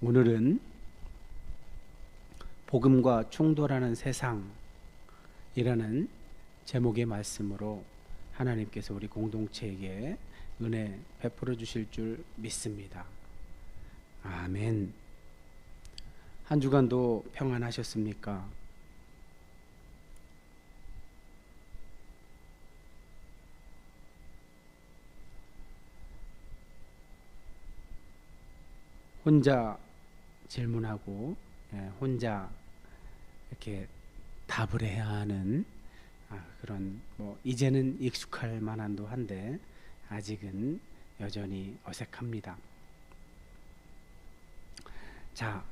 오늘은 복음과 충돌하는 세상이라는 제목의 말씀으로 하나님께서 우리 공동체에게 은혜 베풀어 주실 줄 믿습니다. 아멘. 한 주간도 평안하셨습니까? 혼자 질문하고 혼자 이렇게 답을 해야 하는 그런 이제는 익숙할 만한도 한데 아직은 여전히 어색합니다. 자,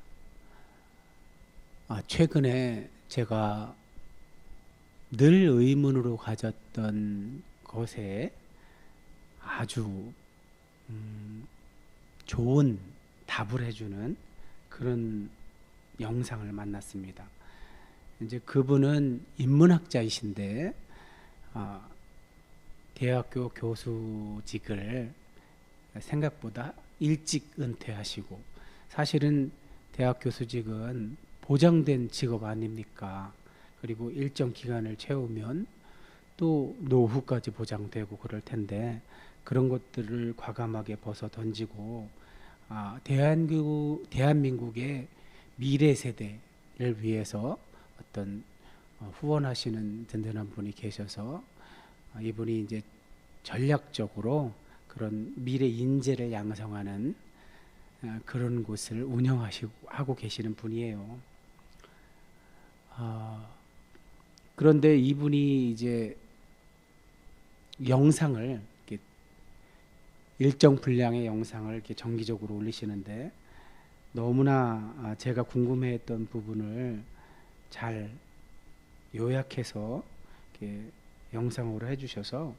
최근에 제가 늘 의문으로 가졌던 것에 아주 좋은 답을 해주는 그런 영상을 만났습니다. 이제 그분은 인문학자이신데 대학교 교수직을 생각보다 일찍 은퇴하시고, 사실은 대학 교수직은 보장된 직업 아닙니까? 그리고 일정 기간을 채우면 또 노후까지 보장되고 그럴 텐데 그런 것들을 과감하게 벗어 던지고 대한민국의 미래 세대를 위해서 어떤 후원하시는 든든한 분이 계셔서 이분이 이제 전략적으로 그런 미래 인재를 양성하는 그런 곳을 운영하고 계시는 분이에요. 그런데 이분이 이제 영상을 일정 분량의 영상을 이렇게 정기적으로 올리시는데 너무나 제가 궁금해했던 부분을 잘 요약해서 이렇게 영상으로 해주셔서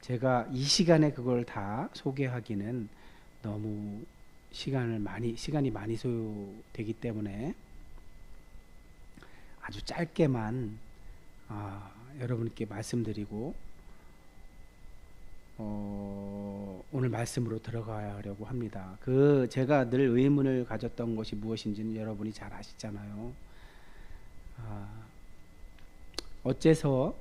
제가 이 시간에 그걸 다 소개하기는 너무 시간이 많이 소요되기 때문에 아주 짧게만 여러분께 말씀드리고 오늘 말씀으로 들어가려고 합니다. 제가 늘 의문을 가졌던 것이 무엇인지는 여러분이 잘 아시잖아요. 어째서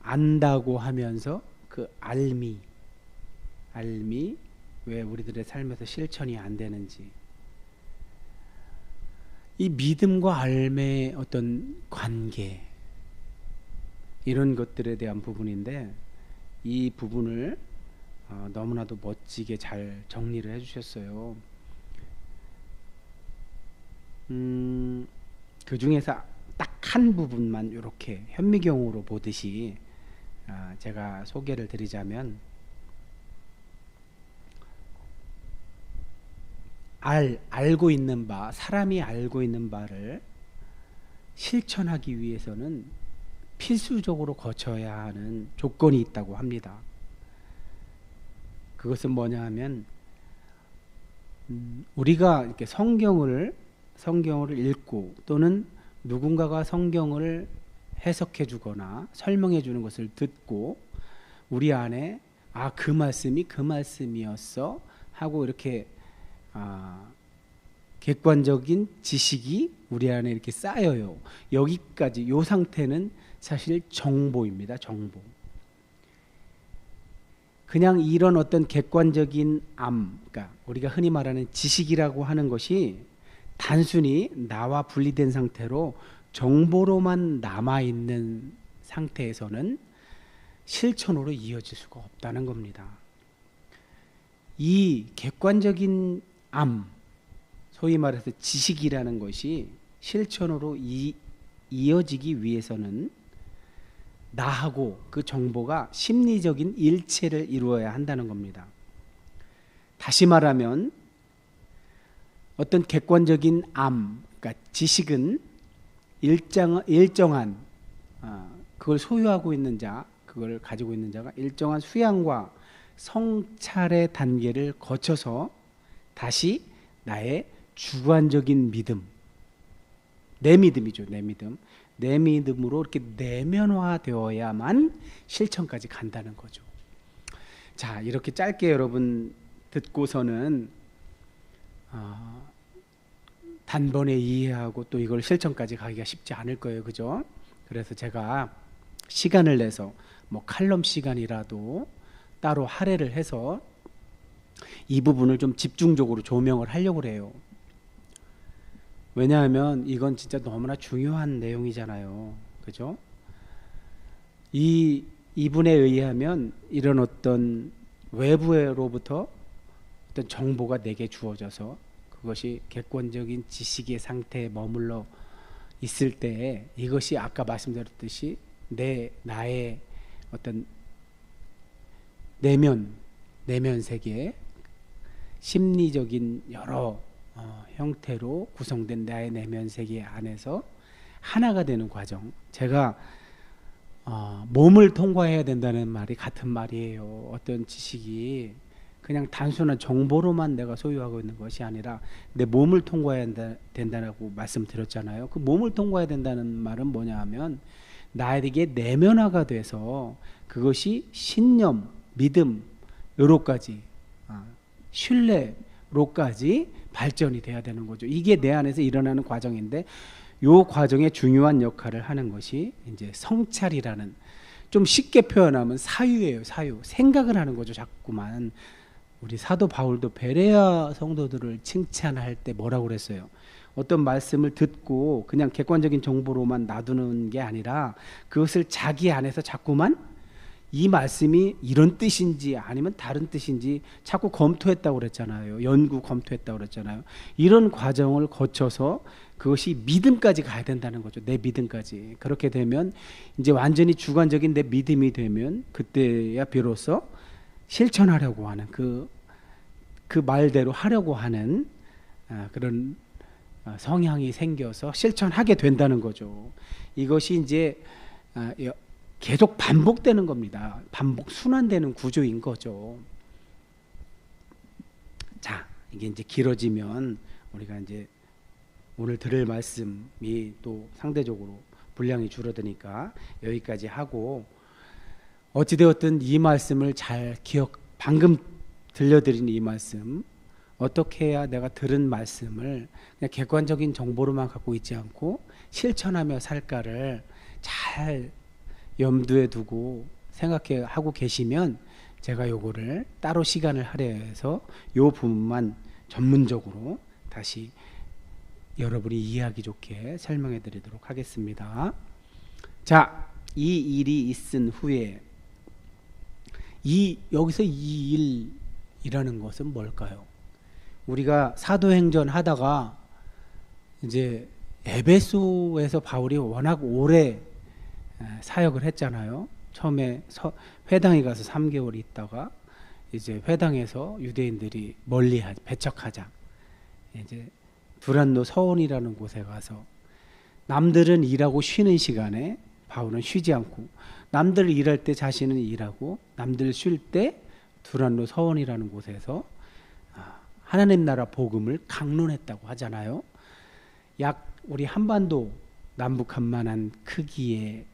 안다고 하면서 그 알미 왜 우리들의 삶에서 실천이 안 되는지, 이 믿음과 알매의 어떤 관계, 이런 것들에 대한 부분인데 이 부분을 너무나도 멋지게 잘 정리를 해주셨어요. 그 중에서 딱 한 부분만 이렇게 현미경으로 보듯이 제가 소개를 드리자면, 알고 있는 바, 사람이 알고 있는 바를 실천하기 위해서는 필수적으로 거쳐야 하는 조건이 있다고 합니다. 그것은 뭐냐 하면 우리가 이렇게 성경을 읽고 또는 누군가가 성경을 해석해 주거나 설명해 주는 것을 듣고 우리 안에 그 말씀이 그 말씀이었어 하고 이렇게 객관적인 지식이 우리 안에 이렇게 쌓여요. 여기까지, 요 상태는 사실 정보입니다. 정보. 그냥 이런 어떤 객관적인 그러니까 우리가 흔히 말하는 지식이라고 하는 것이 단순히 나와 분리된 상태로 정보로만 남아있는 상태에서는 실천으로 이어질 수가 없다는 겁니다. 이 객관적인 소위 말해서 지식이라는 것이 실천으로 이어지기 위해서는 나하고 그 정보가 심리적인 일체를 이루어야 한다는 겁니다. 다시 말하면 어떤 객관적인 그러니까 지식은 일정한 그걸 소유하고 있는 자, 그걸 가지고 있는 자가 일정한 수양과 성찰의 단계를 거쳐서 다시 나의 주관적인 믿음, 내 믿음이죠. 내 믿음으로 이렇게 내면화되어야만 실천까지 간다는 거죠. 자, 이렇게 짧게 여러분 듣고서는 단번에 이해하고 또 이걸 실천까지 가기가 쉽지 않을 거예요. 그죠? 그래서 제가 시간을 내서 뭐 칼럼 시간이라도 따로 할애를 해서 이 부분을 좀 집중적으로 조명을 하려고 그래요. 왜냐하면 이건 진짜 너무나 중요한 내용이잖아요. 그죠? 이분에 의하면 이런 어떤 외부로부터 어떤 정보가 내게 주어져서 그것이 객관적인 지식의 상태에 머물러 있을 때 이것이 아까 말씀드렸듯이 나의 어떤 내면 세계, 심리적인 여러 형태로 구성된 나의 내면 세계 안에서 하나가 되는 과정. 제가 몸을 통과해야 된다는 말이 같은 말이에요. 어떤 지식이 그냥 단순한 정보로만 내가 소유하고 있는 것이 아니라 내 몸을 통과해야 된다고 말씀드렸잖아요. 그 몸을 통과해야 된다는 말은 뭐냐 하면 나에게 내면화가 돼서 그것이 신념, 믿음, 요로까지 신뢰로까지 발전이 돼야 되는 거죠. 이게 내 안에서 일어나는 과정인데 요 과정에 중요한 역할을 하는 것이 이제 성찰이라는, 좀 쉽게 표현하면 사유예요. 사유. 생각을 하는 거죠. 자꾸만. 우리 사도 바울도 베레아 성도들을 칭찬할 때 뭐라고 그랬어요? 어떤 말씀을 듣고 그냥 객관적인 정보로만 놔두는 게 아니라 그것을 자기 안에서 자꾸만 이 말씀이 이런 뜻인지 아니면 다른 뜻인지 자꾸 검토했다고 그랬잖아요. 연구 검토했다고 그랬잖아요. 이런 과정을 거쳐서 그것이 믿음까지 가야 된다는 거죠. 내 믿음까지. 그렇게 되면 이제 완전히 주관적인 내 믿음이 되면 그때야 비로소 실천하려고 하는 그 말대로 하려고 하는 그런 성향이 생겨서 실천하게 된다는 거죠. 이것이 이제 계속 반복되는 겁니다. 반복 순환되는 구조인 거죠. 자, 이게 이제 길어지면 우리가 이제 오늘 들을 말씀이 또 상대적으로 분량이 줄어드니까 여기까지 하고, 어찌되었든 이 말씀을 잘 방금 들려드린 이 말씀, 어떻게 해야 내가 들은 말씀을 그냥 객관적인 정보로만 갖고 있지 않고 실천하며 살까를 잘 염두에 두고 생각해 하고 계시면 제가 요거를 따로 시간을 할애해서 요 부분만 전문적으로 다시 여러분이 이해하기 좋게 설명해 드리도록 하겠습니다. 자, 이 일이 있은 후에 여기서 이 일이라는 것은 뭘까요? 우리가 사도행전 하다가 이제 에베소에서 바울이 워낙 오래 사역을 했잖아요. 처음에 회당에 가서 3개월 있다가 이제 회당에서 유대인들이 멀리 배척하자 이제 두란노 서원이라는 곳에 가서 남들은 일하고 쉬는 시간에 바울은 쉬지 않고, 남들 일할 때 자신은 일하고, 남들 쉴 때 두란노 서원이라는 곳에서 하나님 나라 복음을 강론했다고 하잖아요. 약 우리 한반도 남북한만한 크기의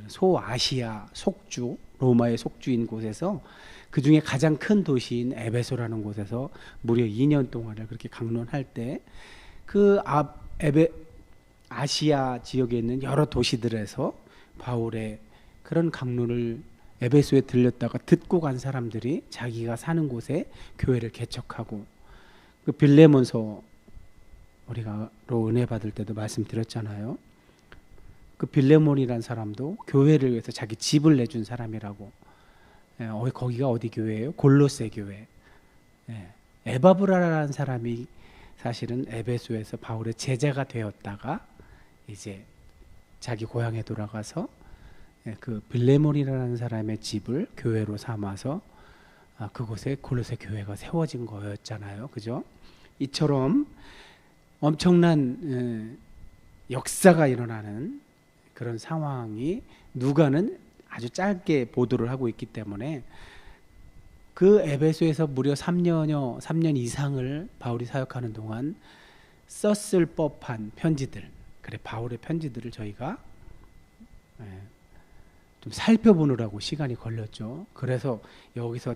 소아시아 속주, 로마의 속주인 곳에서 그 중에 가장 큰 도시인 에베소라는 곳에서 무려 2년 동안을 그렇게 강론할 때 그 아시아 지역에 있는 여러 도시들에서 바울의 그런 강론을 에베소에 들렸다가 듣고 간 사람들이 자기가 사는 곳에 교회를 개척하고, 그 빌레몬서 우리가 은혜 받을 때도 말씀드렸잖아요. 그 빌레몬이라는 사람도 교회를 위해서 자기 집을 내준 사람이라고. 거기가 어디 교회예요? 골로새 교회. 에바브라라는 사람이 사실은 에베소에서 바울의 제자가 되었다가 이제 자기 고향에 돌아가서 그 빌레몬이라는 사람의 집을 교회로 삼아서 그곳에 골로새 교회가 세워진 거였잖아요. 그죠? 이처럼 엄청난 역사가 일어나는 그런 상황이 누가는 아주 짧게 보도를 하고 있기 때문에 그 에베소에서 무려 3년 이상을 바울이 사역하는 동안 썼을 법한 편지들, 그래 바울의 편지들을 저희가 좀 살펴보느라고 시간이 걸렸죠. 그래서 여기서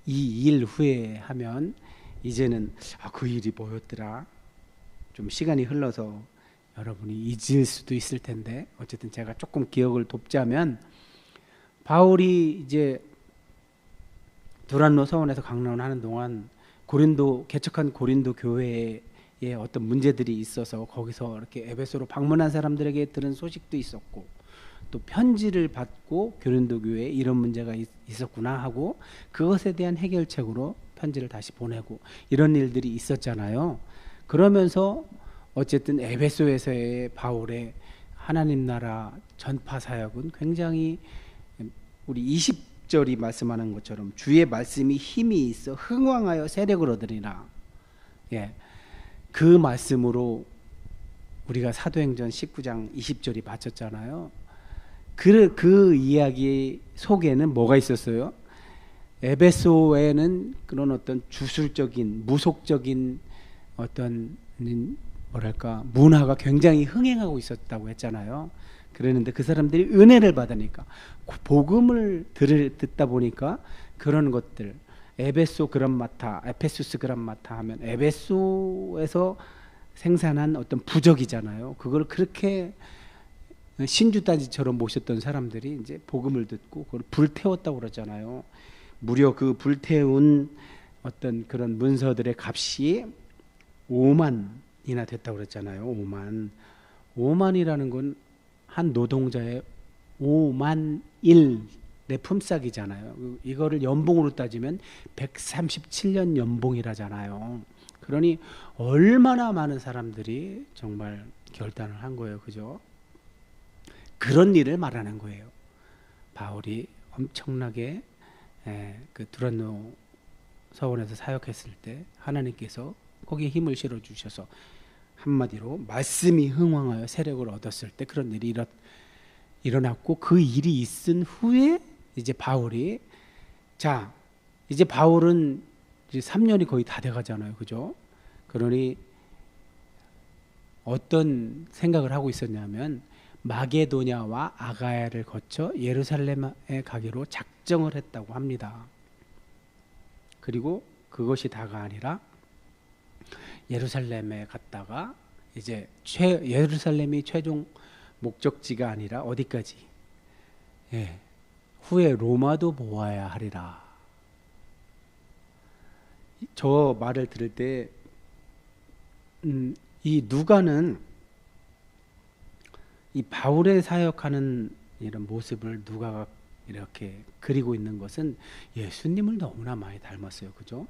이 일 후에 하면 이제는 그 일이 뭐였더라? 좀 시간이 흘러서 여러분이 잊을 수도 있을 텐데 어쨌든 제가 조금 기억을 돕자면, 바울이 이제 두란노 서원에서 강론하는 동안 개척한 고린도 교회에 어떤 문제들이 있어서 거기서 이렇게 에베소로 방문한 사람들에게 들은 소식도 있었고, 또 편지를 받고 고린도 교회에 이런 문제가 있었구나 하고 그것에 대한 해결책으로 편지를 다시 보내고 이런 일들이 있었잖아요. 그러면서 어쨌든 에베소에서의 바울의 하나님 나라 전파 사역은 굉장히, 우리 20절이 말씀하는 것처럼 주의 말씀이 힘이 있어 흥왕하여 세력을 얻으리라. 그 말씀으로 우리가 사도행전 19장 20절이 바쳤잖아요. 그 이야기 속에는 뭐가 있었어요? 에베소에는 그런 어떤 주술적인 무속적인 어떤 문화가 굉장히 흥행하고 있었다고 했잖아요. 그랬는데 그 사람들이 은혜를 받으니까, 복음을 듣다 보니까 그런 것들, 에베소스 그람마타 하면 에베소에서 생산한 어떤 부적이잖아요. 그걸 그렇게 신주단지처럼 모셨던 사람들이 이제 복음을 듣고 그걸 불태웠다고 그러잖아요. 무려 그 불태운 어떤 그런 문서들의 값이 5만이나 됐다고 그랬잖아요. 5만이라는 건 한 노동자의 5만 1의 품삯이잖아요. 이거를 연봉으로 따지면 137년 연봉이라잖아요. 그러니 얼마나 많은 사람들이 정말 결단을 한 거예요. 그죠? 그런 일을 말하는 거예요. 바울이 엄청나게 그 두란노 서원에서 사역했을 때 하나님께서 거기에 힘을 실어 주셔서, 한마디로 말씀이 흥왕하여 세력을 얻었을 때 그런 일이 일어났고, 그 일이 있은 후에 이제 바울은 이제 3년이 거의 다 돼가잖아요. 그죠? 그러니 어떤 생각을 하고 있었냐면, 마게도냐와 아가야를 거쳐 예루살렘에 가기로 작정을 했다고 합니다. 그리고 그것이 다가 아니라 예루살렘에 갔다가 이제 예루살렘이 최종 목적지가 아니라 어디까지? 후에 로마도 보아야 하리라. 저 말을 들을 때 이 누가는 이 바울의 사역하는 이런 모습을 누가가 이렇게 그리고 있는 것은 예수님을 너무나 많이 닮았어요. 그죠?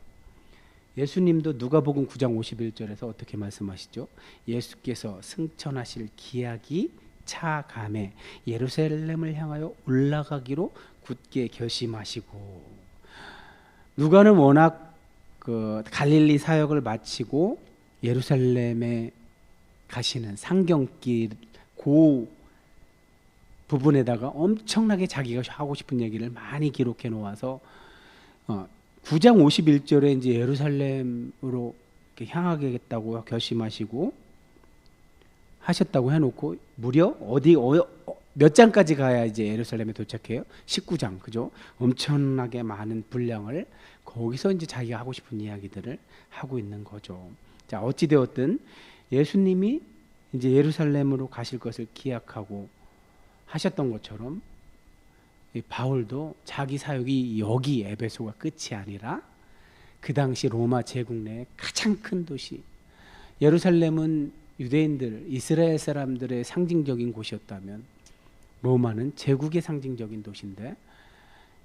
예수님도 누가복음 9장 51절에서 어떻게 말씀하시죠? 예수께서 승천하실 기약이 차감해 예루살렘을 향하여 올라가기로 굳게 결심하시고, 누가는 워낙 그 갈릴리 사역을 마치고 예루살렘에 가시는 상경길 그 부분에다가 엄청나게 자기가 하고 싶은 얘기를 많이 기록해 놓아서 9장 51절에 이제 예루살렘으로 향하겠다고 결심하시고 하셨다고 해놓고, 무려 몇 장까지 가야 이제 예루살렘에 도착해요? 19장, 그죠? 엄청나게 많은 분량을 거기서 이제 자기가 하고 싶은 이야기들을 하고 있는 거죠. 자, 어찌 되었든 예수님이 이제 예루살렘으로 가실 것을 기약하고 하셨던 것처럼, 바울도 자기 사역이 여기 에베소가 끝이 아니라 그 당시 로마 제국 내 가장 큰 도시, 예루살렘은 유대인들, 이스라엘 사람들의 상징적인 곳이었다면 로마는 제국의 상징적인 도시인데,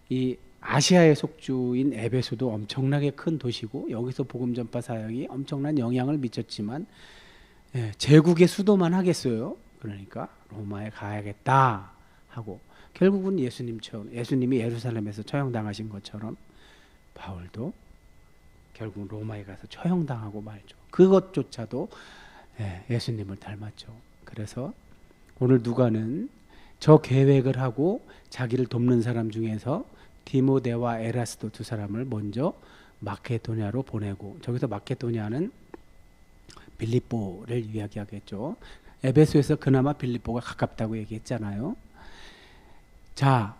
이 아시아의 속주인 에베소도 엄청나게 큰 도시고 여기서 복음 전파 사역이 엄청난 영향을 미쳤지만 제국의 수도만 하겠어요? 그러니까 로마에 가야겠다 하고, 결국은 예수님이 예루살렘에서 처형당하신 것처럼 바울도 결국 로마에 가서 처형당하고 말죠. 그것조차도 예수님을 닮았죠. 그래서 오늘 누가는 저 계획을 하고 자기를 돕는 사람 중에서 디모데와 에라스도 두 사람을 먼저 마케도냐로 보내고, 저기서 마케도냐는 빌립보를 이야기하겠죠. 에베소에서 그나마 빌립보가 가깝다고 얘기했잖아요. 자,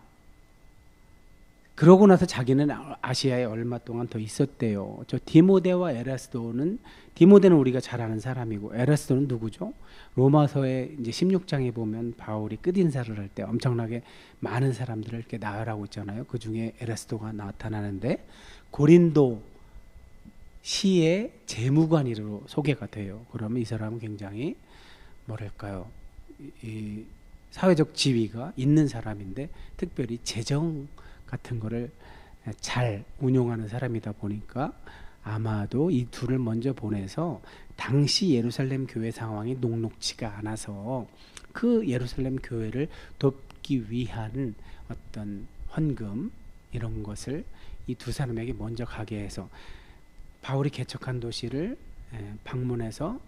그러고 나서 자기는 아시아에 얼마 동안 더 있었대요. 저 디모데와 에라스도는, 디모데는 우리가 잘 아는 사람이고 에라스도는 누구죠? 로마서에 이제 16장에 보면 바울이 끝인사를 할 때 엄청나게 많은 사람들을 이렇게 나열하고 있잖아요. 그 중에 에라스도가 나타나는데 고린도 시의 재무관으로 소개가 돼요. 그러면 이 사람은 굉장히 뭐랄까요? 이 사회적 지위가 있는 사람인데 특별히 재정 같은 거를 잘 운용하는 사람이다 보니까 아마도 이 둘을 먼저 보내서 당시 예루살렘 교회 상황이 녹록지가 않아서 그 예루살렘 교회를 돕기 위한 어떤 헌금 이런 것을 이 두 사람에게 먼저 가게 해서 바울이 개척한 도시를 방문해서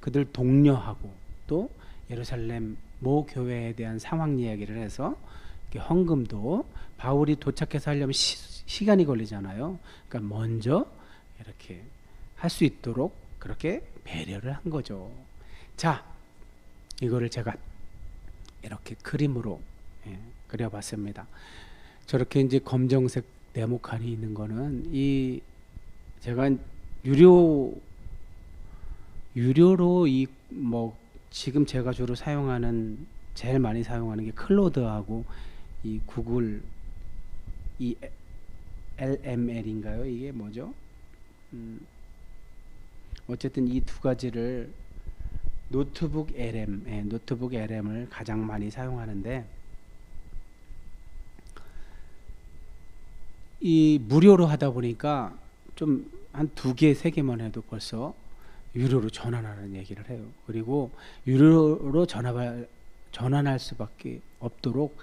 그들 독려하고 또 예루살렘 모 교회에 대한 상황 이야기를 해서 헌금도 바울이 도착해서 하려면 시간이 걸리잖아요. 그러니까 먼저 이렇게 할 수 있도록 그렇게 배려를 한 거죠. 자, 이거를 제가 이렇게 그림으로 그려봤습니다. 저렇게 이제 검정색 네모칸이 있는 거는 이 제가 유료로 이 뭐 지금 제가 주로 사용하는 제일 많이 사용하는 게 클로드하고 이 구글 이 LML인가요? 이게 뭐죠? 어쨌든 이 두 가지를 노트북 LM을 가장 많이 사용하는데 이 무료로 하다 보니까 좀 한 두 개, 세 개만 해도 벌써 유료로 전환하는 얘기를 해요. 그리고 유료로 전환할 수밖에 없도록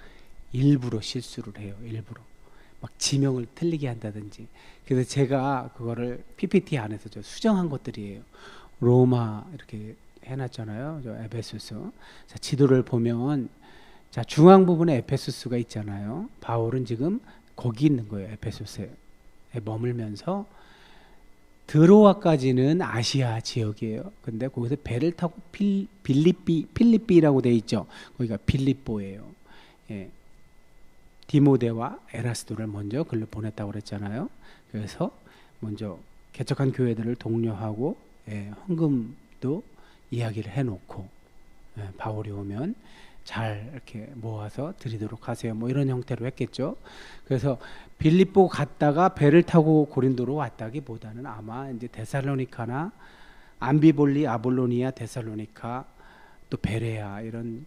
일부러 실수를 해요. 일부러 막 지명을 틀리게 한다든지. 그래서 제가 그거를 PPT 안에서 저 수정한 것들이에요. 로마 이렇게 해놨잖아요. 저 에베소스. 자, 지도를 보면 자 중앙 부분에 에페소스가 있잖아요. 바울은 지금 거기 있는 거예요. 에페소스에 머물면서 드로아까지는 아시아 지역이에요. 근데 거기서 배를 타고 필리삐라고 돼 있죠. 거기가 필리뽀예요. 예. 디모데와 에라스도를 먼저 글로 보냈다고 그랬잖아요. 그래서 먼저 개척한 교회들을 독려하고 헌금도 이야기를 해놓고 바울이 오면 잘 이렇게 모아서 드리도록 하세요. 뭐 이런 형태로 했겠죠. 그래서 빌립보 갔다가 배를 타고 고린도로 왔다기보다는 아마 이제 데살로니카나 암비볼리, 아볼로니아, 데살로니카 또 베레아 이런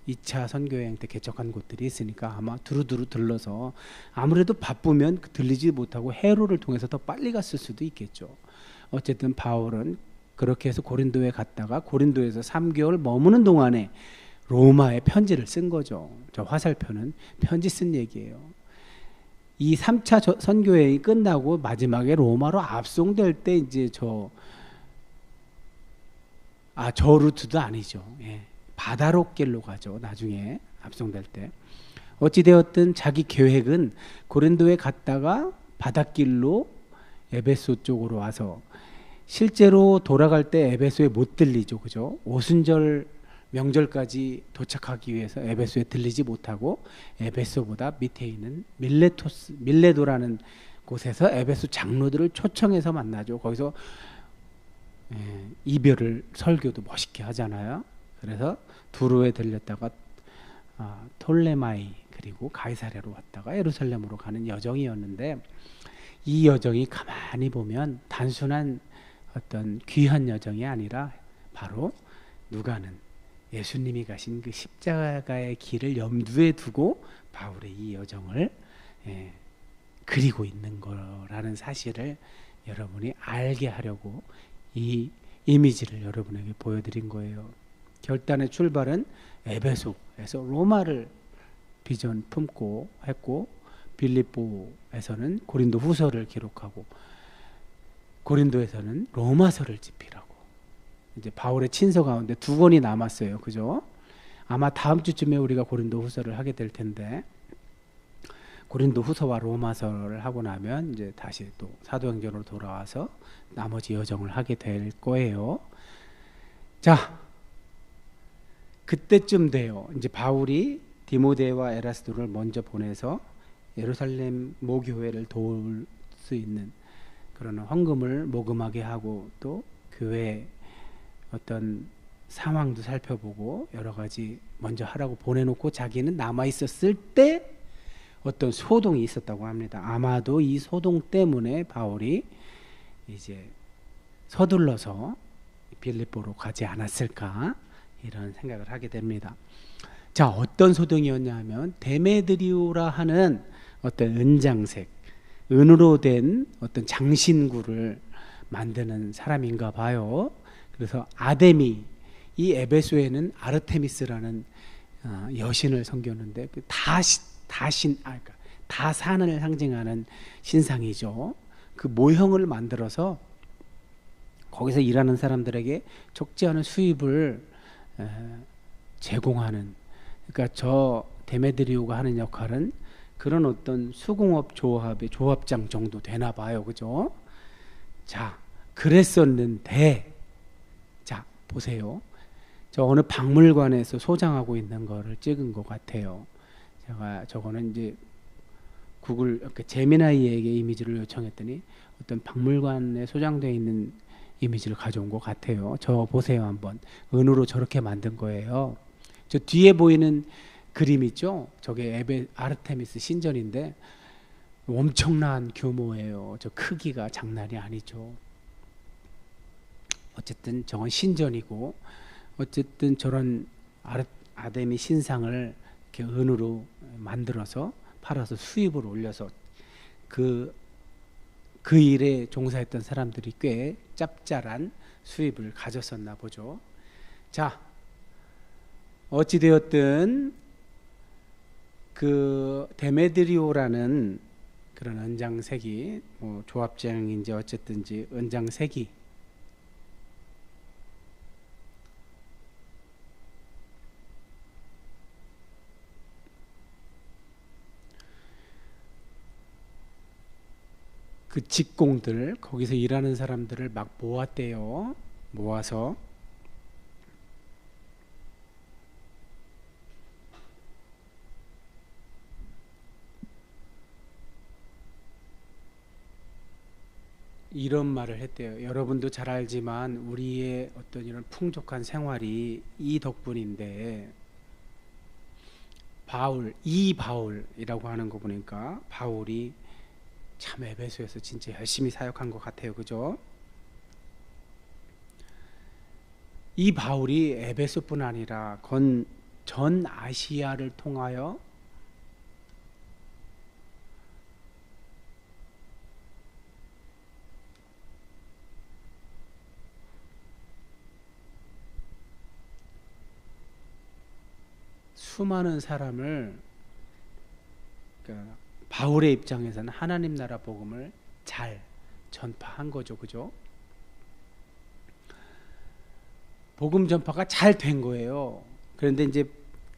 2차 선교여행 때 개척한 곳들이 있으니까 아마 두루두루 들러서 아무래도 바쁘면 들리지 못하고 해로를 통해서 더 빨리 갔을 수도 있겠죠. 어쨌든 바울은 그렇게 해서 고린도에 갔다가 고린도에서 3개월 머무는 동안에 로마에 편지를 쓴 거죠. 저 화살표는 편지 쓴 얘기예요. 이 3차 선교여행이 끝나고 마지막에 로마로 압송될 때 이제 저 루트도 아니죠. 예. 바다로 길로 가죠. 나중에 압송될 때. 어찌되었든 자기 계획은 고린도에 갔다가 바닷길로 에베소 쪽으로 와서 실제로 돌아갈 때 에베소에 못 들리죠. 그죠? 오순절 명절까지 도착하기 위해서 에베소에 들리지 못하고 에베소보다 밑에 있는 밀레도라는 곳에서 에베소 장로들을 초청해서 만나죠. 거기서 이별을 설교도 멋있게 하잖아요. 그래서 두로에 들렸다가 톨레마이 그리고 가이사랴로 왔다가 예루살렘으로 가는 여정이었는데 이 여정이 가만히 보면 단순한 어떤 귀한 여정이 아니라 바로 누가는 예수님이 가신 그 십자가의 길을 염두에 두고 바울의 이 여정을 그리고 있는 거라는 사실을 여러분이 알게 하려고 이 이미지를 여러분에게 보여드린 거예요. 결단의 출발은 에베소에서 로마를 비전 품고 했고 빌립보에서는 고린도 후서를 기록하고 고린도에서는 로마서를 집필하고 이제 바울의 친서 가운데 2권이 남았어요. 그죠? 아마 다음 주쯤에 우리가 고린도 후서를 하게 될 텐데 고린도 후서와 로마서를 하고 나면 이제 다시 또 사도행전으로 돌아와서 나머지 여정을 하게 될 거예요. 자, 그때쯤 돼요. 이제 바울이 디모데와 에라스도를 먼저 보내서 예루살렘 모교회를 도울 수 있는 그런 헌금을 모금하게 하고 또 교회 어떤 상황도 살펴보고 여러 가지 먼저 하라고 보내놓고 자기는 남아 있었을 때 어떤 소동이 있었다고 합니다. 아마도 이 소동 때문에 바울이 이제 서둘러서 빌립보로 가지 않았을까 이런 생각을 하게 됩니다. 자, 어떤 소동이었냐 하면 데메드리오라 하는 어떤 은장색, 은으로 된 어떤 장신구를 만드는 사람인가 봐요. 그래서 아데미, 이 에베소에는 아르테미스라는 여신을 섬겼는데 그 그러니까 다산을 상징하는 신상이죠. 그 모형을 만들어서 거기서 일하는 사람들에게 적지 않은 수입을 제공하는, 그러니까 저 데메드리오가 하는 역할은 그런 어떤 수공업 조합의 조합장 정도 되나 봐요. 그죠? 자, 그랬었는데, 자, 보세요. 저 어느 박물관에서 소장하고 있는 거를 찍은 것 같아요. 제가 저거는 이제 구글 제미나이에게 이미지를 요청했더니 어떤 박물관에 소장되어 있는 이미지를 가져온 것 같아요. 저 보세요 한번. 은으로 저렇게 만든 거예요. 저 뒤에 보이는 그림 있죠? 저게 아르테미스 신전인데 엄청난 규모예요. 저 크기가 장난이 아니죠. 어쨌든 저건 신전이고, 어쨌든 저런 아데미 신상을 이렇게 은으로 만들어서 팔아서 수입을 올려서 그 일에 종사했던 사람들이 꽤 짭짤한 수입을 가졌었나 보죠. 자, 어찌되었든 그 데메드리오라는 그런 은장색이 뭐 조합장인지 어쨌든지 은장색이 그 직공들, 거기서 일하는 사람들을 막 모았대요. 모아서 이런 말을 했대요. 여러분도 잘 알지만 우리의 어떤 이런 풍족한 생활이 이 덕분인데, 이 바울이라고 하는 거 보니까 바울이 참 에베소에서 진짜 열심히 사역한 것 같아요. 그죠? 이 바울이 에베소뿐 아니라 전 아시아를 통하여 수많은 사람을, 그러니까 바울의 입장에서는 하나님 나라 복음을 잘 전파한 거죠. 그죠? 복음 전파가 잘 된 거예요. 그런데 이제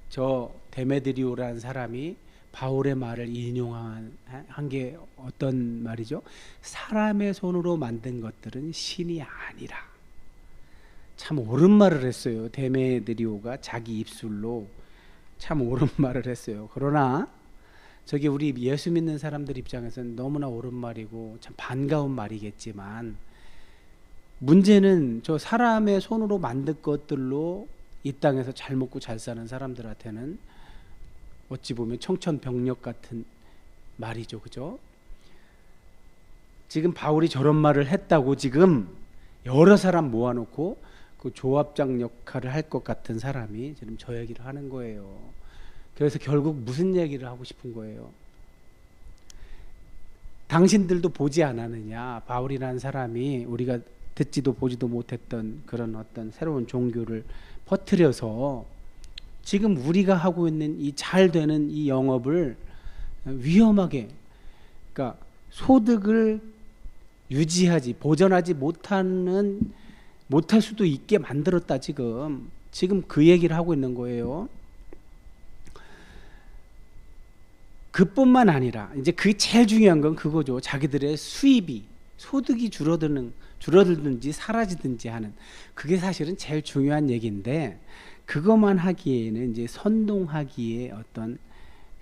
저 데메드리오라는 사람이 바울의 말을 인용한 게 어떤 말이죠? 사람의 손으로 만든 것들은 신이 아니라. 참 옳은 말을 했어요. 데메드리오가 자기 입술로 참 옳은 말을 했어요. 그러나 저게 우리 예수 믿는 사람들 입장에서는 너무나 옳은 말이고 참 반가운 말이겠지만, 문제는 저 사람의 손으로 만든 것들로 이 땅에서 잘 먹고 잘 사는 사람들한테는 어찌 보면 청천벽력 같은 말이죠. 그죠? 지금 바울이 저런 말을 했다고 지금 여러 사람 모아놓고 그 조합장 역할을 할 것 같은 사람이 지금 저 얘기를 하는 거예요. 그래서 결국 무슨 얘기를 하고 싶은 거예요? 당신들도 보지 않았느냐? 바울이라는 사람이 우리가 듣지도 보지도 못했던 그런 어떤 새로운 종교를 퍼뜨려서 지금 우리가 하고 있는 이 잘 되는 이 영업을 위험하게, 그러니까 소득을 유지하지 보전하지 못할 수도 있게 만들었다. 지금 그 얘기를 하고 있는 거예요. 그뿐만 아니라 이제 그 제일 중요한 건 그거죠. 자기들의 소득이 줄어들든지 사라지든지 하는, 그게 사실은 제일 중요한 얘기인데, 그것만 하기에는 이제 선동하기에 어떤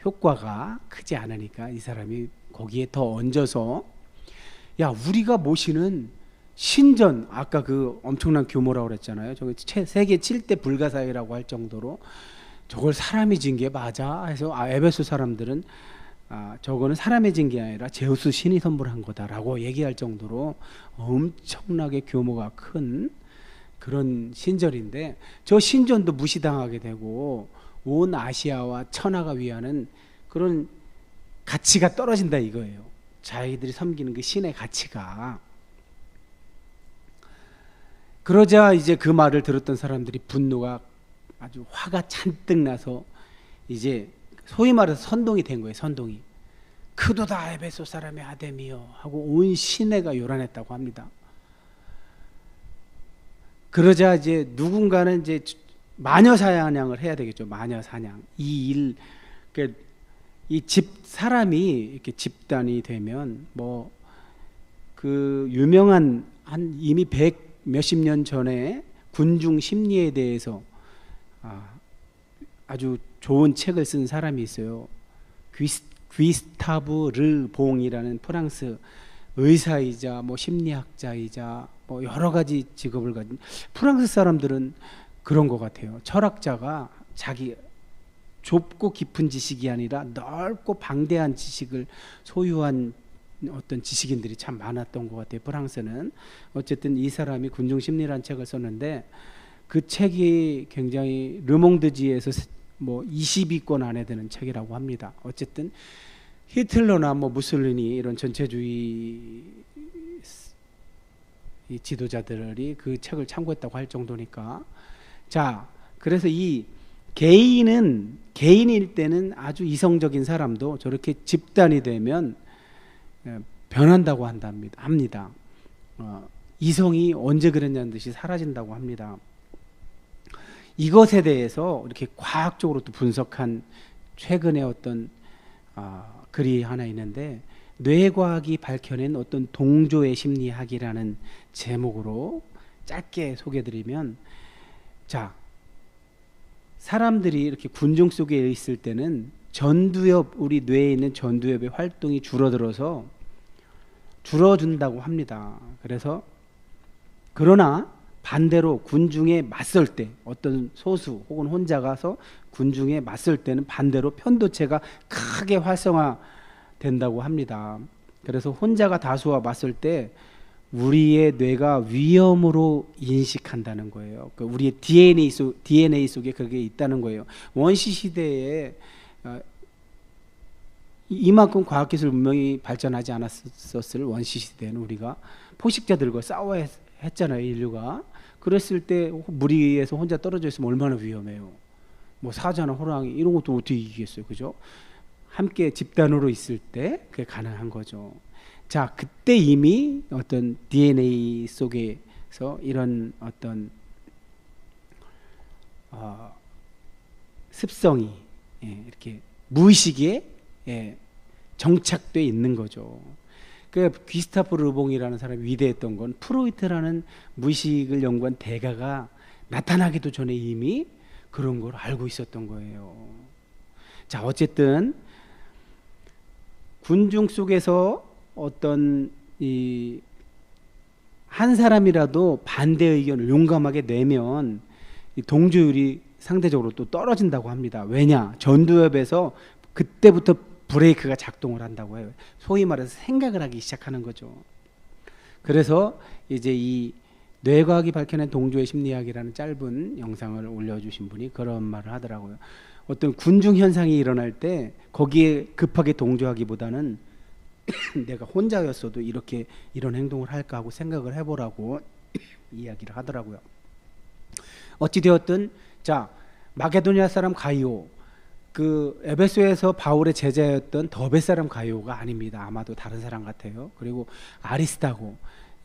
효과가 크지 않으니까 이 사람이 거기에 더 얹어서 야, 우리가 모시는 신전, 아까 그 엄청난 규모라고 그랬잖아요. 저기 세계 7대 불가사의라고 할 정도로 저걸 사람이 진 게 맞아 해서 에베소 사람들은 저거는 사람이 진 게 아니라 제우스 신이 선물한 거다라고 얘기할 정도로 엄청나게 규모가 큰 그런 신전인데, 저 신전도 무시당하게 되고 온 아시아와 천하가 위하는 그런 가치가 떨어진다 이거예요. 자기들이 섬기는 그 신의 가치가. 그러자 이제 그 말을 들었던 사람들이 분노가 아주 화가 잔뜩 나서 이제 소위 말해서 선동이 된 거예요. 선동이. 그도다 에베소 사람의 아데미여 하고 온 시내가 요란했다고 합니다. 그러자 이제 누군가는 이제 마녀 사냥을 해야 되겠죠. 마녀 사냥. 이 집 사람이 이렇게 집단이 되면 뭐 그 유명한 한 이미 100 몇십 년 전에 군중 심리에 대해서 아주 좋은 책을 쓴 사람이 있어요. 귀스타브 르봉이라는 프랑스 의사이자 뭐 심리학자이자 뭐 여러 가지 직업을 가진 프랑스 사람들은 그런 것 같아요. 철학자가 자기 좁고 깊은 지식이 아니라 넓고 방대한 지식을 소유한 어떤 지식인들이 참 많았던 것 같아요. 프랑스는. 어쨌든 이 사람이 군중심리라는 책을 썼는데 그 책이 굉장히 르몽드지에서 뭐 20위권 안에 드는 책이라고 합니다. 어쨌든 히틀러나 뭐 무솔리니 이런 전체주의 이 지도자들이 그 책을 참고했다고 할 정도니까. 자, 그래서 이 개인일 때는 아주 이성적인 사람도 저렇게 집단이 되면 변한다고 합니다. 이성이 언제 그랬냐는 듯이 사라진다고 합니다. 이것에 대해서 이렇게 과학적으로 또 분석한 최근에 어떤 글이 하나 있는데, 뇌과학이 밝혀낸 어떤 동조의 심리학이라는 제목으로 짧게 소개해드리면, 자, 사람들이 이렇게 군중 속에 있을 때는 전두엽, 우리 뇌에 있는 전두엽의 활동이 줄어든다고 합니다. 그러나 반대로 군중에 맞설 때, 어떤 소수 혹은 혼자 가서 군중에 맞설 때는 반대로 편도체가 크게 활성화된다고 합니다. 그래서 혼자가 다수와 맞설 때 우리의 뇌가 위험으로 인식한다는 거예요. 우리의 DNA 속에 그게 있다는 거예요. 원시 시대에 이만큼 과학기술 문명이 발전하지 않았었을 원시 시대에는 우리가 포식자들과 싸워야 했잖아요, 인류가. 그랬을 때 무리에서 혼자 떨어져 있으면 얼마나 위험해요. 뭐 사자나 호랑이 이런 것도 어떻게 이기겠어요, 그죠? 함께 집단으로 있을 때 그게 가능한 거죠. 자, 그때 이미 어떤 DNA 속에서 이런 어떤 습성이 이렇게 무의식에 정착돼 있는 거죠. 그 귀스타프 르봉이라는 사람이 위대했던 건 프로이트라는 무의식을 연구한 대가가 나타나기도 전에 이미 그런 걸 알고 있었던 거예요. 자, 어쨌든 군중 속에서 어떤 한 사람이라도 반대 의견을 용감하게 내면 이 동조율이 상대적으로 또 떨어진다고 합니다. 왜냐? 전두엽에서 그때부터 브레이크가 작동을 한다고 해요. 소위 말해서 생각을 하기 시작하는 거죠. 그래서 이제 이 뇌과학이 밝혀낸 동조의 심리학이라는 짧은 영상을 올려주신 분이 그런 말을 하더라고요. 어떤 군중 현상이 일어날 때 거기에 급하게 동조하기보다는 내가 혼자였어도 이렇게 이런 행동을 할까 하고 생각을 해보라고 이야기를 하더라고요. 어찌되었든 자, 마게도니아 사람 가이오, 그 에베소에서 바울의 제자였던 더베 사람 가이오가 아닙니다. 아마도 다른 사람 같아요. 그리고 아리스타고,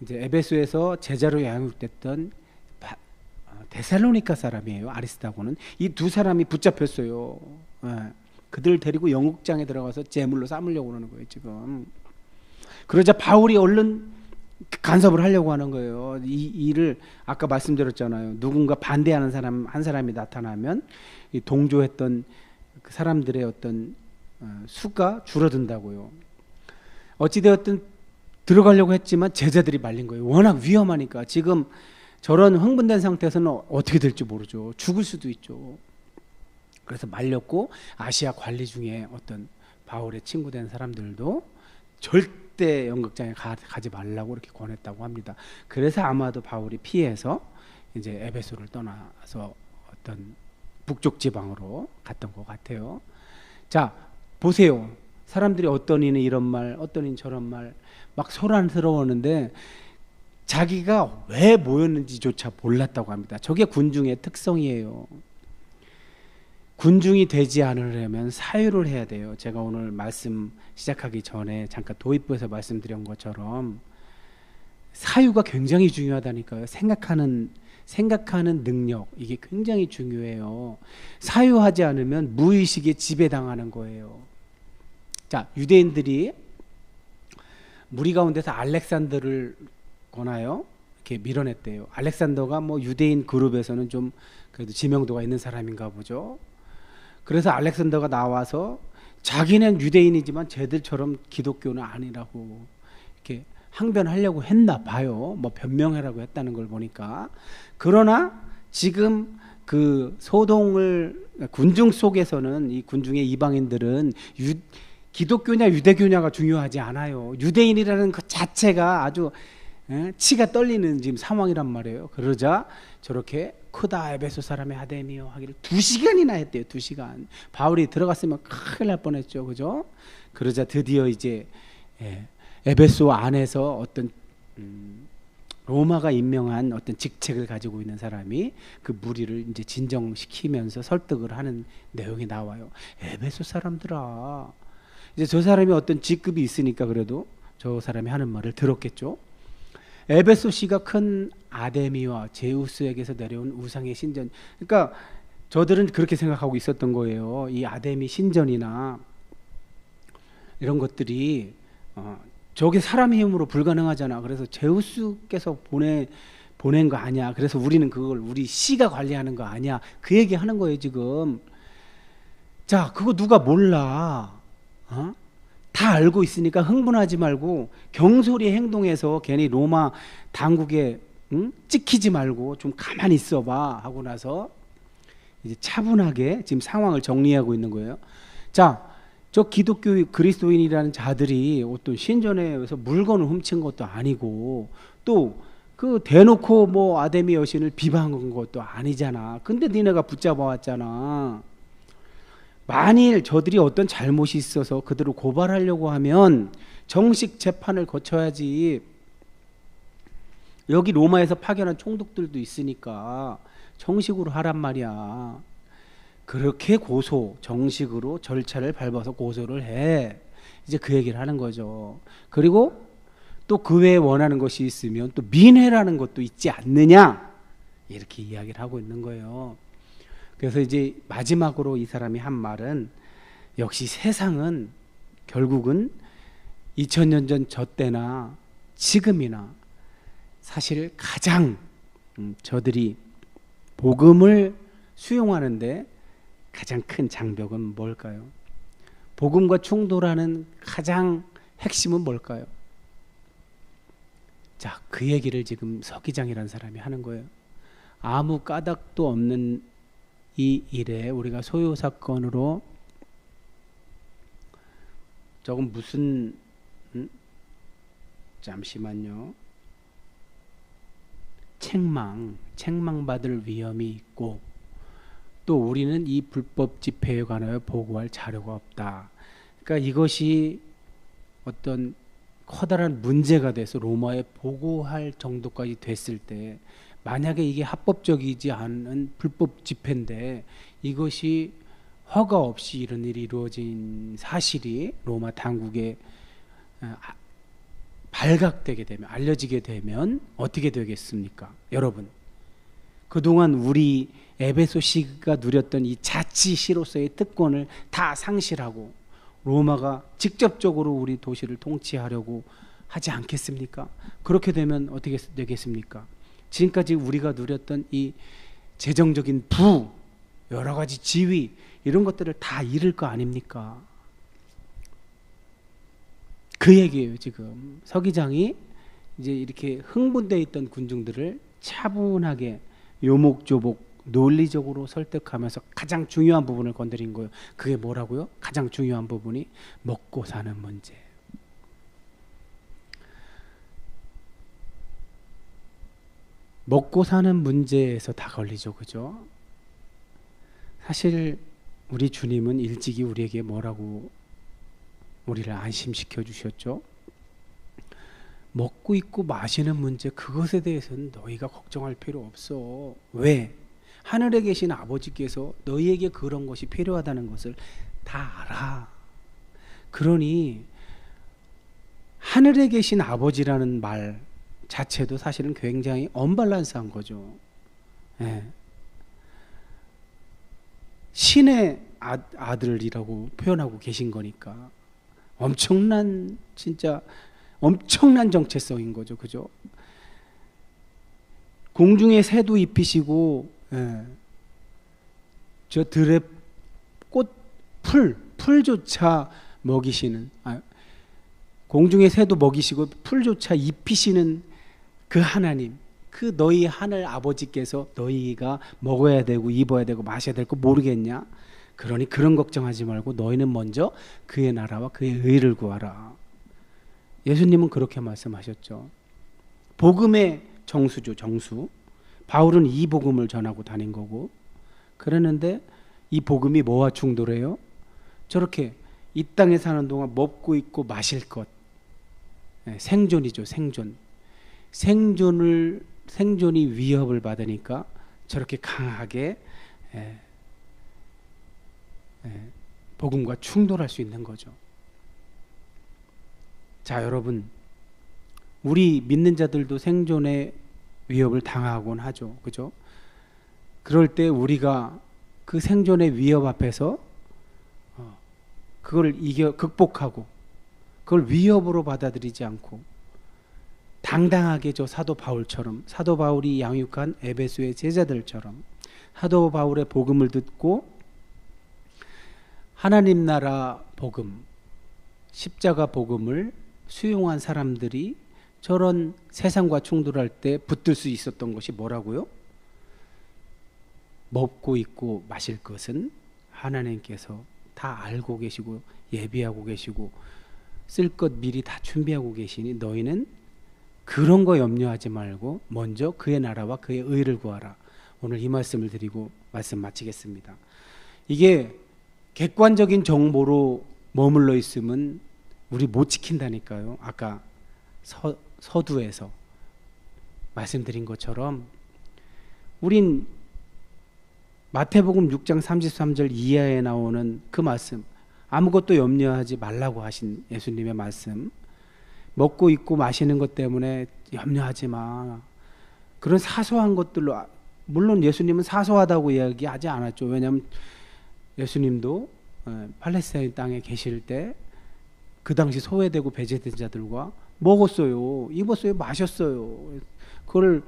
이제 에베소에서 제자로 양육됐던 데살로니가 사람이에요. 아리스타고는. 이 두 사람이 붙잡혔어요. 그들을 데리고 영국장에 들어가서 제물로 삼으려고 그러는 거예요, 지금. 그러자 바울이 얼른 간섭을 하려고 하는 거예요. 이 일을 아까 말씀드렸잖아요. 누군가 반대하는 사람 한 사람이 나타나면 이 동조했던 그 사람들의 어떤 수가 줄어든다고요. 어찌되었든 들어가려고 했지만 제자들이 말린 거예요. 워낙 위험하니까. 지금 저런 흥분된 상태에서는 어떻게 될지 모르죠. 죽을 수도 있죠. 그래서 말렸고, 아시아 관리 중에 어떤 바울의 친구 된 사람들도 절대 연극장에 가지 말라고 이렇게 권했다고 합니다. 그래서 아마도 바울이 피해서 이제 에베소를 떠나서 어떤 북쪽 지방으로 갔던 것 같아요. 자, 보세요. 사람들이 어떤 이는 이런 말, 어떤 이는 저런 말 막 소란스러웠는데 자기가 왜 모였는지조차 몰랐다고 합니다. 저게 군중의 특성이에요. 군중이 되지 않으려면 사유를 해야 돼요. 제가 오늘 말씀 시작하기 전에 잠깐 도입부에서 말씀드린 것처럼 사유가 굉장히 중요하다니까요. 생각하는 능력, 이게 굉장히 중요해요. 사유하지 않으면 무의식에 지배당하는 거예요. 자, 유대인들이 무리 가운데서 알렉산더를 권하여 이렇게 밀어냈대요. 알렉산더가 뭐 유대인 그룹에서는 좀 그래도 지명도가 있는 사람인가 보죠. 그래서 알렉산더가 나와서 자기는 유대인이지만 쟤들처럼 기독교는 아니라고 이렇게 항변하려고 했나 봐요. 뭐 변명하라고 했다는 걸 보니까. 그러나 지금 그 소동을 군중 속에서는 이 군중의 이방인들은 기독교냐 유대교냐가 중요하지 않아요. 유대인이라는 그 자체가 아주 치가 떨리는 지금 상황이란 말이에요. 그러자 저렇게 크다 에베소 사람의 아데미여 하기를 2시간이나 했대요. 2시간. 바울이 들어갔으면 큰일 날 뻔했죠. 그죠? 그러자 드디어 이제 에베소 안에서 어떤 로마가 임명한 어떤 직책을 가지고 있는 사람이 그 무리를 이제 진정시키면서 설득을 하는 내용이 나와요. 에베소 사람들아, 이제 저 사람이 어떤 직급이 있으니까 그래도 저 사람이 하는 말을 들었겠죠. 에베소시가 큰 아데미와 제우스에게서 내려온 우상의 신전. 그러니까 저들은 그렇게 생각하고 있었던 거예요. 이 아데미 신전이나 이런 것들이 저게 사람의 힘으로 불가능하잖아. 그래서 제우스께서 보낸 거 아니야. 그래서 우리는 그걸 우리 씨가 관리하는 거 아니야. 그 얘기 하는 거예요 지금. 자, 그거 누가 몰라. 다 알고 있으니까 흥분하지 말고 경솔히 행동해서 괜히 로마 당국에 찍히지 말고 좀 가만히 있어봐 하고 나서 이제 차분하게 지금 상황을 정리하고 있는 거예요. 자, 저 기독교 그리스도인이라는 자들이 어떤 신전에서 물건을 훔친 것도 아니고 또 그 대놓고 뭐 아데미 여신을 비방한 것도 아니잖아. 근데 니네가 붙잡아 왔잖아. 만일 저들이 어떤 잘못이 있어서 그들을 고발하려고 하면 정식 재판을 거쳐야지. 여기 로마에서 파견한 총독들도 있으니까 정식으로 하란 말이야. 그렇게 정식으로 절차를 밟아서 고소를 해. 이제 그 얘기를 하는 거죠. 그리고 또 그 외에 원하는 것이 있으면 또 민회라는 것도 있지 않느냐, 이렇게 이야기를 하고 있는 거예요. 그래서 이제 마지막으로 이 사람이 한 말은 역시 세상은 결국은 2000년 전 저 때나 지금이나 사실 가장 저들이 복음을 수용하는데 가장 큰 장벽은 뭘까요? 복음과 충돌하는 가장 핵심은 뭘까요? 자, 그 얘기를 지금 서기장이라는 사람이 하는 거예요. 아무 까닭도 없는 이 일에 우리가 소요 사건으로 조금 무슨 잠시만요. 책망받을 위험이 있고 또 우리는 이 불법 집회에 관하여 보고할 자료가 없다. 그러니까 이것이 어떤 커다란 문제가 돼서 로마에 보고할 정도까지 됐을 때 만약에 이게 합법적이지 않은 불법 집회인데 이것이 허가 없이 이런 일이 이루어진 사실이 로마 당국에 발각되게 되면, 알려지게 되면 어떻게 되겠습니까? 여러분, 그동안 우리 에베소시가 누렸던 이 자치시로서의 특권을 다 상실하고 로마가 직접적으로 우리 도시를 통치하려고 하지 않겠습니까? 그렇게 되면 어떻게 되겠습니까? 지금까지 우리가 누렸던 이 재정적인 여러 가지 지위, 이런 것들을 다 잃을 거 아닙니까? 그 얘기예요. 지금 서기장이 이제 이렇게 흥분되어 있던 군중들을 차분하게 요목조목 논리적으로 설득하면서 가장 중요한 부분을 건드린 거예요. 그게 뭐라고요? 가장 중요한 부분이 먹고 사는 문제. 먹고 사는 문제에서 다 걸리죠. 그죠? 사실 우리 주님은 일찍이 우리에게 뭐라고 우리를 안심시켜 주셨죠? 먹고 입고 마시는 문제, 그것에 대해서는 너희가 걱정할 필요 없어. 왜? 하늘에 계신 아버지께서 너희에게 그런 것이 필요하다는 것을 다 알아. 그러니 하늘에 계신 아버지라는 말 자체도 사실은 굉장히 언밸런스한 거죠. 예. 신의 아들이라고 표현하고 계신 거니까 진짜 엄청난 정체성인 거죠. 그죠? 공중의 새도 입히시고, 예. 저 들의 풀조차 먹이시는, 공중의 새도 먹이시고 풀조차 입히시는 그 하나님, 그 너희 하늘 아버지께서 너희가 먹어야 되고 입어야 되고 마셔야 될 거 모르겠냐? 그러니 그런 걱정하지 말고 너희는 먼저 그의 나라와 그의 의를 구하라. 예수님은 그렇게 말씀하셨죠. 복음의 정수죠, 정수. 바울은 이 복음을 전하고 다닌 거고, 그랬는데 이 복음이 뭐와 충돌해요? 저렇게 이 땅에 사는 동안 먹고 입고 마실 것, 생존이죠, 생존. 생존이 위협을 받으니까 저렇게 강하게 복음과 충돌할 수 있는 거죠. 자, 여러분, 우리 믿는 자들도 생존의 위협을 당하곤 하죠. 그죠? 그럴 때 우리가 그 생존의 위협 앞에서 그걸 극복하고 그걸 위협으로 받아들이지 않고 당당하게 저 사도 바울처럼, 사도 바울이 양육한 에베소의 제자들처럼 사도 바울의 복음을 듣고 하나님 나라 복음, 십자가 복음을 수용한 사람들이 저런 세상과 충돌할 때 붙들 수 있었던 것이 뭐라고요? 먹고 입고 마실 것은 하나님께서 다 알고 계시고 예비하고 계시고 쓸 것 미리 다 준비하고 계시니 너희는 그런 거 염려하지 말고 먼저 그의 나라와 그의 의를 구하라. 오늘 이 말씀을 드리고 말씀 마치겠습니다. 이게 객관적인 정보로 머물러 있으면 우리 못 지킨다니까요. 아까 서두에서 말씀드린 것처럼 우린 마태복음 6장 33절 이하에 나오는 그 말씀, 아무것도 염려하지 말라고 하신 예수님의 말씀, 먹고 입고 마시는 것 때문에 염려하지 마. 그런 사소한 것들로, 물론 예수님은 사소하다고 이야기하지 않았죠. 왜냐하면 예수님도 팔레스타인 땅에 계실 때 그 당시 소외되고 배제된 자들과 먹었어요, 입었어요, 마셨어요. 그걸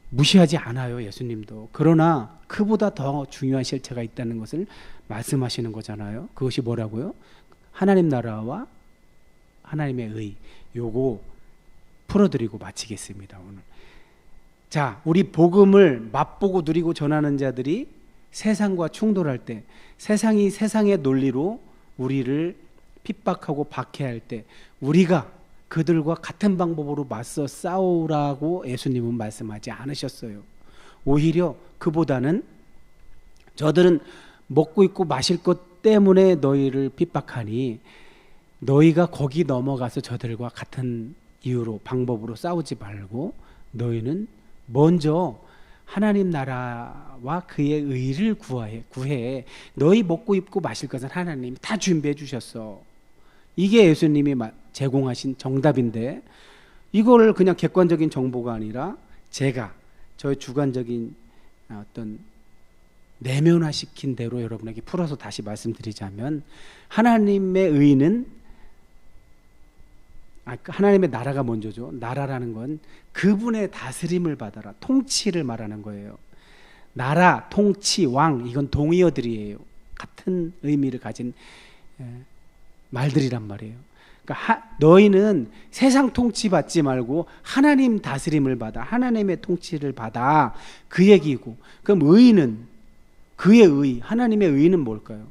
무시하지 않아요, 예수님도. 그러나 그보다 더 중요한 실체가 있다는 것을 말씀하시는 거잖아요. 그것이 뭐라고요? 하나님 나라와 하나님의 의. 요거 풀어드리고 마치겠습니다, 오늘. 자, 우리 복음을 맛보고 누리고 전하는 자들이 세상과 충돌할 때, 세상이 세상의 논리로 우리를 핍박하고 박해할 때 우리가 그들과 같은 방법으로 맞서 싸우라고 예수님은 말씀하지 않으셨어요. 오히려 그보다는 저들은 먹고 입고 마실 것 때문에 너희를 핍박하니 너희가 거기 넘어가서 저들과 같은 이유로 방법으로 싸우지 말고 너희는 먼저 하나님 나라와 그의 의를 구해. 너희 먹고 입고 마실 것은 하나님이 다 준비해 주셨어. 이게 예수님이 제공하신 정답인데, 이걸 그냥 객관적인 정보가 아니라 제가 저의 주관적인 어떤 내면화시킨 대로 여러분에게 풀어서 다시 말씀드리자면, 하나님의 의는, 하나님의 나라가 먼저죠. 나라라는 건 그분의 다스림을 받아라, 통치를 말하는 거예요. 나라, 통치, 왕, 이건 동의어들이에요. 같은 의미를 가진 말들이란 말이에요. 그러니까 너희는 세상 통치 받지 말고 하나님 다스림을 받아, 하나님의 통치를 받아, 그 얘기고. 그럼 의는, 그의 의, 하나님의 의는 뭘까요?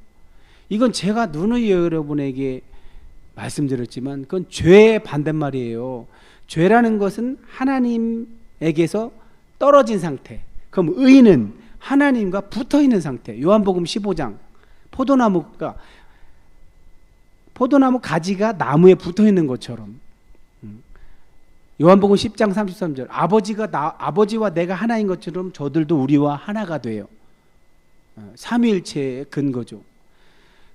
이건 제가 누누이 여러분에게 말씀드렸지만 그건 죄의 반대말이에요. 죄라는 것은 하나님에게서 떨어진 상태. 그럼 의는 하나님과 붙어있는 상태. 요한복음 15장 포도나무 가지가 나무에 붙어있는 것처럼, 요한복음 10장 33절 아버지와 내가 하나인 것처럼 저들도 우리와 하나가 돼요. 삼위일체의 근거죠.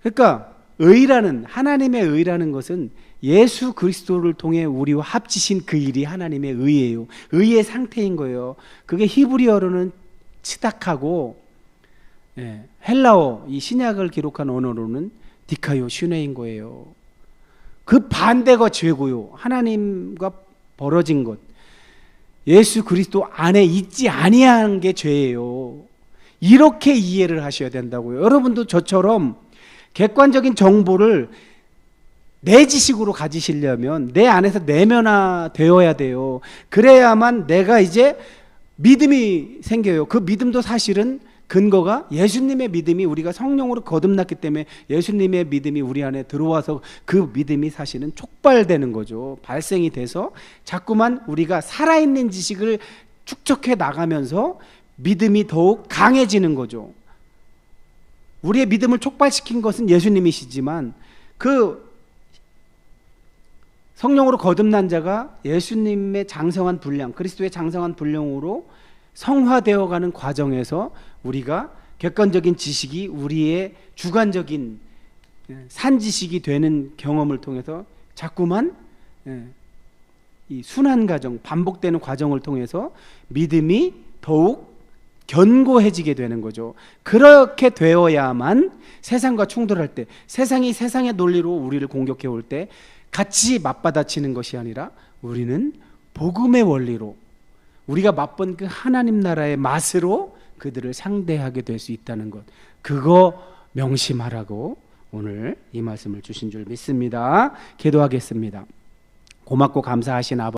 그러니까 의라는, 하나님의 의라는 것은 예수 그리스도를 통해 우리와 합치신 그 일이 하나님의 의예요. 의의 상태인 거예요. 그게 히브리어로는 치닥하고, 헬라어, 이 신약을 기록한 언어로는 디카요 슈네인 거예요. 그 반대가 죄고요. 하나님과 벌어진 것, 예수 그리스도 안에 있지 아니한 게 죄예요. 이렇게 이해를 하셔야 된다고요. 여러분도 저처럼 객관적인 정보를 내 지식으로 가지시려면 내 안에서 내면화되어야 돼요. 그래야만 내가 이제 믿음이 생겨요. 그 믿음도 사실은 근거가 예수님의 믿음이, 우리가 성령으로 거듭났기 때문에 예수님의 믿음이 우리 안에 들어와서 그 믿음이 사실은 촉발되는 거죠. 발생이 돼서 자꾸만 우리가 살아있는 지식을 축적해 나가면서 믿음이 더욱 강해지는 거죠. 우리의 믿음을 촉발시킨 것은 예수님이시지만 그 성령으로 거듭난 자가 예수님의 장성한 분량, 그리스도의 장성한 분량으로 성화되어가는 과정에서 우리가 객관적인 지식이 우리의 주관적인 산지식이 되는 경험을 통해서 자꾸만 이 순환 과정, 반복되는 과정을 통해서 믿음이 더욱 견고해지게 되는 거죠. 그렇게 되어야만 세상과 충돌할 때, 세상이 세상의 논리로 우리를 공격해 올 때 같이 맞받아치는 것이 아니라 우리는 복음의 원리로, 우리가 맛본 그 하나님 나라의 맛으로 그들을 상대하게 될 수 있다는 것, 그거 명심하라고 오늘 이 말씀을 주신 줄 믿습니다. 기도하겠습니다. 고맙고 감사하신 아버지,